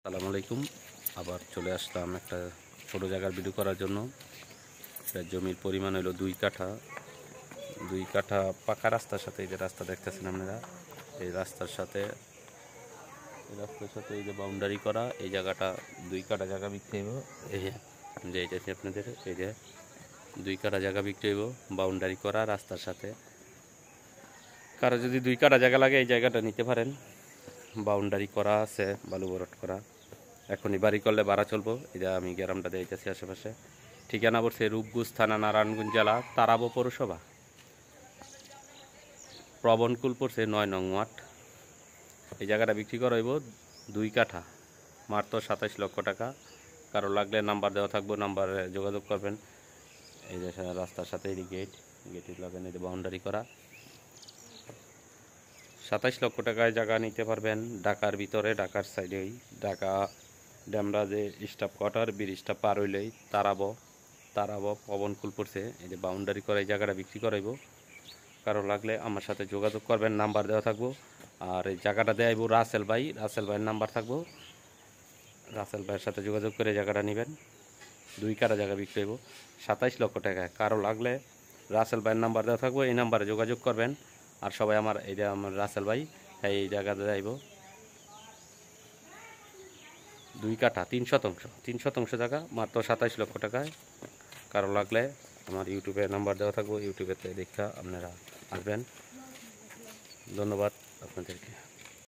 আসসালামু আলাইকুম। আবার চলে আসলাম একটা ছোট জায়গার ভিডিও করার জন্য। জমির পরিমাণ হলো 2 কাঠা পাকা রাস্তার সাথে, এই যে রাস্তা দেখতেছেন আপনারা, এই রাস্তার সাথে এই যে বাউন্ডারি করা এই জায়গাটা 2 কাঠা জায়গা বিক্রি হইব। এই যে এইটা আপনাদের এই যে 2 কাঠা জায়গা বিক্রি হইব বাউন্ডারি করা রাস্তার সাথে। কারো যদি 2 কাঠা জায়গা লাগে এই জায়গাটা নিতে পারেন। বাউন্ডারি করা আছে, বালু ভরাট করা। এখনই বাড়ি করলে ভাড়া চলবো। এটা আমি গ্রামটা দেখতেছি আশেপাশে। ঠিকানা পড়ছে রূপগঞ্জ থানা, নারায়ণগঞ্জ জেলা, তারাবো পৌরসভা। প্রবণকুল পড়ছে 9 নং ওয়ার্ড। এই জায়গাটা বিক্রি করা হইব 2 কাঠা, মাত্র 27 লক্ষ টাকা। কারো লাগলে নাম্বার দেওয়া থাকবো, নাম্বারে যোগাযোগ করবেন। এই যে রাস্তার সাথে এই গেটের লাগেন, এই যে বাউন্ডারি করা। 27 লক্ষ টাকায় জায়গা নিতে পারবেন ঢাকার ভিতরে, ঢাকার সাইডেই। ঢাকা ড্যামরা যে স্টাফ কোয়ার্টার, ব্রিজটা পার হইলেই তারাবো পবনকুল পড়ছে। এই যে বাউন্ডারি করে এই জায়গাটা বিক্রি করাইব। কারো লাগলে আমার সাথে যোগাযোগ করবেন, নাম্বার দেওয়া থাকবো। আর এই জায়গাটা দেয়াইব রাসেল ভাইয়ের নাম্বার থাকবো। রাসেল ভাইয়ের সাথে যোগাযোগ করে জায়গাটা নেবেন। 2 কাঠা জায়গা বিক্রি হইব 27 লক্ষ টাকায়। কারো লাগলে রাসেল ভাইয়ের নাম্বার দেওয়া থাকবো, এই নাম্বারে যোগাযোগ করবেন। আর সবাই এই যে আমার রাসেল ভাই, এই জায়গাতে যাইব 2 কাঠা 3 শতাংশ জায়গা, মাত্র 27 লক্ষ টাকায়। কারো লাগলে আমার ইউটিউবে নাম্বার দেওয়া থাকবো, ইউটিউবেতে দেখা আপনারা আসবেন। ধন্যবাদ আপনাদেরকে।